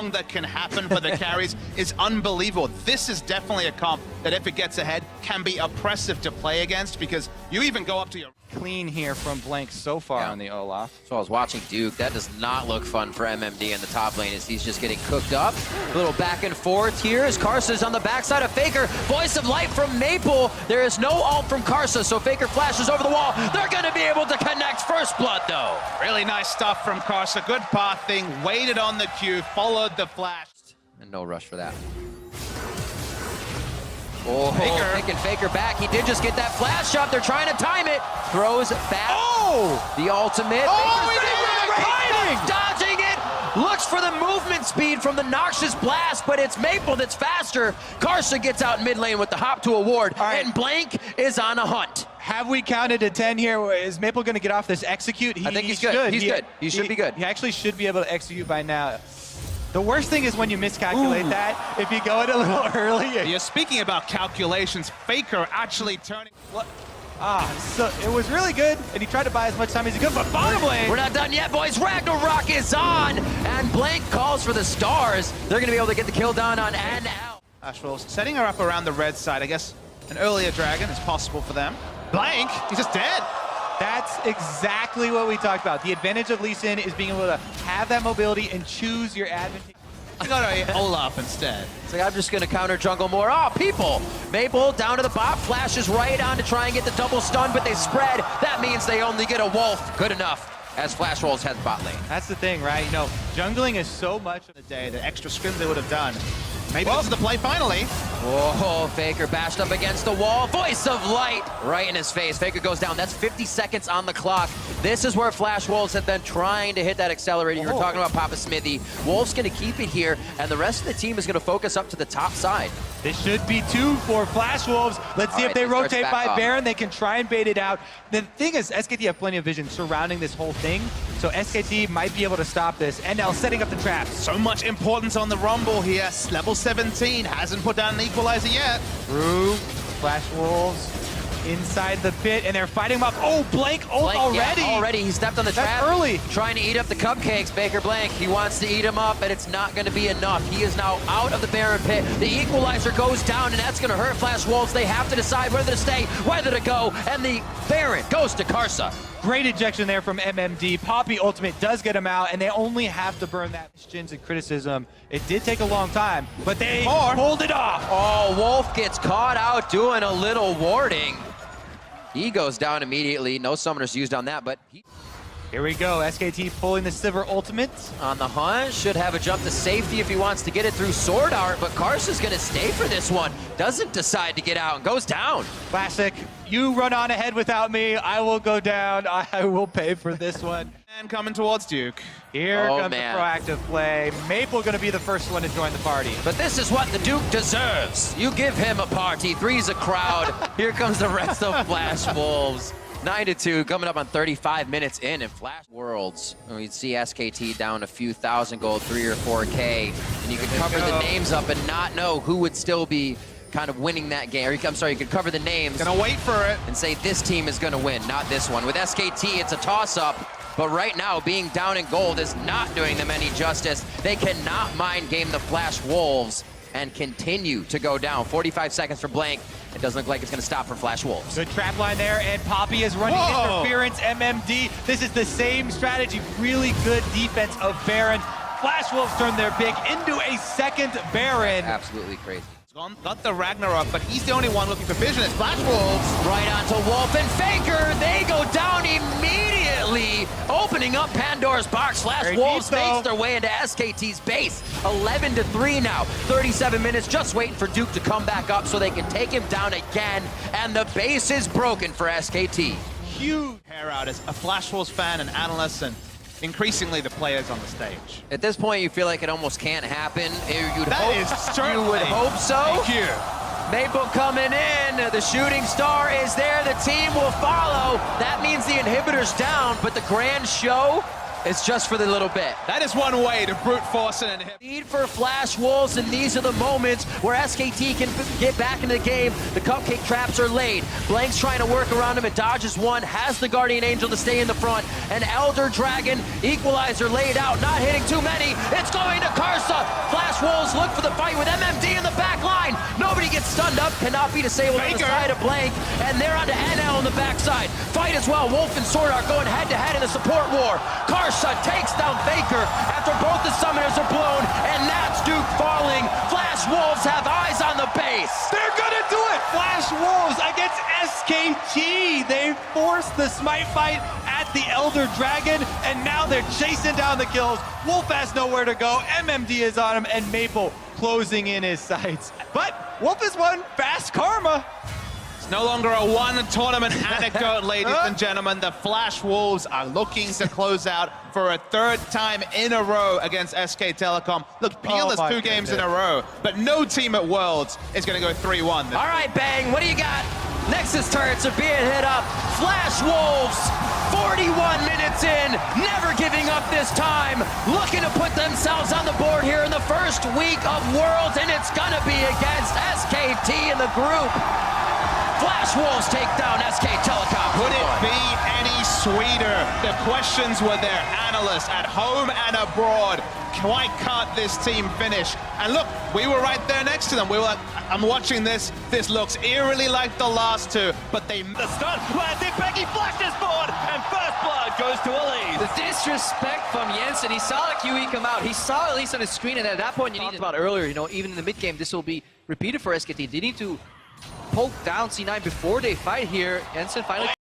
song that can happen for the carries is unbelievable. This is definitely a comp that if it gets ahead can be oppressive to play against, because you even go up to your... Clean here from Blank so far on the Olaf. So I was watching Duke. That does not look fun for MMD in the top lane as he's just getting cooked up. A little back and forth here as Karsa's on the backside of Faker. Voice of light from Maple. There is no ult from Karsa, so Faker flashes over the wall. They're going to be able to connect first blood, though. Really nice stuff from Karsa. Good pathing, waited on the Q, followed the flash. And no rush for that. Oh, taking Faker back. He did just get that flash shot. They're trying to time it. Throws back. Oh! The ultimate. Oh, he did dodging it. Looks for the movement speed from the Noxious Blast, but it's Maple that's faster. Karsa gets out mid lane with the hop to a ward, and Blank is on a hunt. Have we counted to 10 here? Is Maple going to get off this execute? I think he's good. He's good. He should be good. He actually should be able to execute by now. The worst thing is when you miscalculate that. If you go it a little early. You're speaking about calculations. Faker actually turning... So it was really good, and he tried to buy as much time as he could, but bottom lane... We're not done yet, boys. Ragnarok is on, and Blank calls for the stars. They're going to be able to get the kill done on and out. Ashwell's setting her up around the red side. I guess an earlier dragon is possible for them. Blank, he's just dead. That's exactly what we talked about. The advantage of Lee Sin is being able to have that mobility and choose your advantage. You got a Olaf instead. It's like, I'm just going to counter jungle more. Oh, people! Maple down to the bot, flashes right on to try and get the double stun, but they spread. That means they only get a wolf. Good enough, as Flash Wolves has bot lane. That's the thing, right? You know, jungling is so much of the day, the extra scrims they would have done. Maybe this is the play finally. Whoa, Faker bashed up against the wall. Voice of light right in his face. Faker goes down. That's 50 seconds on the clock. This is where Flash Wolves have been trying to hit that accelerator. You were talking about Papa Smithy. Wolves going to keep it here, and the rest of the team is going to focus up to the top side. This should be 2 for Flash Wolves. Let's see if they rotate by Baron. They can try and bait it out. The thing is, SKT have plenty of vision surrounding this whole thing, so SKT might be able to stop this. And now setting up the traps. So much importance on the Rumble here. Level 17, hasn't put down an equalizer yet. Through Flash Wolves inside the pit, and they're fighting him up. Oh, Blank already. Yeah, already, he stepped on the trap. Early. Trying to eat up the cupcakes, Baker Blank. He wants to eat them up, but it's not going to be enough. He is now out of the Baron pit. The equalizer goes down, and that's going to hurt Flash Wolves. They have to decide whether to stay, whether to go, and the Baron goes to Karsa. Great ejection there from MMD. Poppy ultimate does get him out, and they only have to burn that. Questions and criticism. It did take a long time, but they pulled it off. Oh, Wolf gets caught out doing a little warding. He goes down immediately. No summoners used on that, but here we go. SKT pulling the Sivir ultimate. On the hunt, should have a jump to safety if he wants to get it through Sword Art, but Karsa's going to stay for this one. Doesn't decide to get out and goes down. Classic. You run on ahead without me. I will go down. I will pay for this one. And coming towards Duke. Here comes the proactive play. Maple going to be the first one to join the party. But this is what the Duke deserves. You give him a party. Three's a crowd. Here comes the rest of Flash Wolves. 9-2, coming up on 35 minutes in Flash Worlds. And we'd see SKT down a few thousand gold, 3 or 4K. And you could cover the names up and not know who would still be kind of winning that game. Or I'm sorry, you could cover the names. Gonna wait for it. And say this team is gonna win, not this one. With SKT, it's a toss-up. But right now, being down in gold is not doing them any justice. They cannot mind game the Flash Wolves and continue to go down. 45 seconds for Blank. It doesn't look like it's going to stop for Flash Wolves. Good trap line there, and Poppy is running interference. MMD, this is the same strategy. Really good defense of Baron. Flash Wolves turn their pick into a second Baron. Absolutely crazy. Got the Ragnarok, but he's the only one looking for vision. It's Flash Wolves. Right onto Wolf and Faker. They go down immediately, opening up Pandora's box. Flash Wolves makes their way into SKT's base. 11-3 now. 37 minutes, just waiting for Duke to come back up so they can take him down again. And the base is broken for SKT. Huge hair out as a Flash Wolves fan and analyst, and increasingly the players on the stage. At this point, you feel like it almost can't happen. You would hope so. Thank you. Maple coming in. The shooting star is there. The team will follow. That means the inhibitor's down, but the grand show It's just for the little bit. That is one way to brute force an inhib. Need for Flash Wolves, and these are the moments where SKT can get back into the game. The cupcake traps are laid. Blank's trying to work around him. It dodges one, has the Guardian Angel to stay in the front. An Elder Dragon equalizer laid out, not hitting too many. It's going to Karsa. Flash Wolves look for the fight with MMD in the back line. Nobody gets stunned up, cannot be disabled on the side of Blank, and they're onto NL on the backside. Fight as well. Wolf and Sword are going head-to-head in the support war. Karsa takes down Faker after both the summoners are blown, and Nats Duke falling. Flash Wolves have eyes on the base. They're gonna do it! Flash Wolves against SKT. They forced the smite fight at the Elder Dragon, and now they're chasing down the kills. Wolf has nowhere to go. MMD is on him, and Maple closing in his sights. But Wolf has won fast karma. It's no longer a one-tournament anecdote, ladies and gentlemen. The Flash Wolves are looking to close out for a third time in a row against SK Telecom. Look, Peel is 2 games in a row, but no team at Worlds is going to go 3-1. All right, Bang, what do you got? Nexus turrets are being hit up. Flash Wolves, 41 minutes in, never giving up this time. Looking to put themselves on the board here in the first week of Worlds, and it's gonna be against SKT in the group. Flash Wolves take down SK Telecom. Could it be any sweeter? The questions were there, analysts at home and abroad. Why can't this team finish? And look, we were right there next to them. We were like, I'm watching this. This looks eerily like the last two, but they... The stun, where did Becky flashes forward, and first blood goes to Elise. The disrespect from Jensen. He saw the QE come out. He saw at least on his screen, and at that point, you need to... about earlier, you know, even in the mid game, this will be repeated for SKT. They need to poke down C9 before they fight here. Jensen finally...